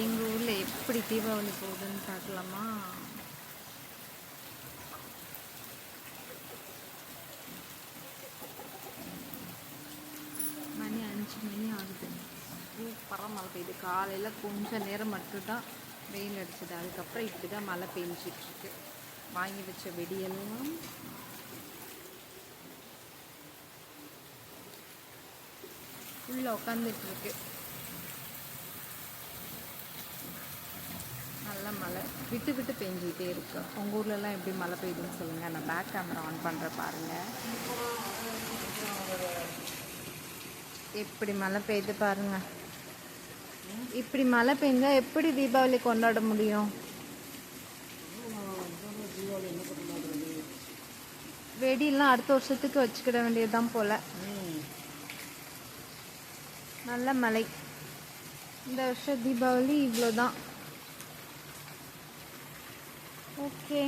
எங்கள் ஊரில் எப்படி தீபாவளி போகுதுன்னு பார்க்கலாமா? மணி 5 மணி ஆகுது. சூப்பராக மழை பெய்யுது. காலையில் கொஞ்சம் நேரம் மட்டும்தான் வெயில் அடிச்சது. அதுக்கப்புறம் இப்படி தான் மழை பெஞ்சிட்ருக்கு. வாங்கி வச்ச வெடியெல்லாம் உள்ளே உட்காந்துட்ருக்கு. நல்ல மழை விட்டு விட்டு பெஞ்சிக்கிட்டே இருக்கு. உங்கள் ஊர்லலாம் எப்படி மழை பெய்யுதுன்னு சொல்லுங்கள். நான் பேக் கேமரா ஆன் பண்ணுற பாருங்கள். எப்படி மழை பெய்யுது பாருங்கள். இப்படி மழை பெஞ்சால் எப்படி தீபாவளி கொண்டாட முடியும்? வெடியெல்லாம் அடுத்த வருஷத்துக்கு வச்சுக்கிட வேண்டியதுதான் போல். நல்ல மழை. இந்த வருஷம் தீபாவளி இவ்வளோதான். ஓகே.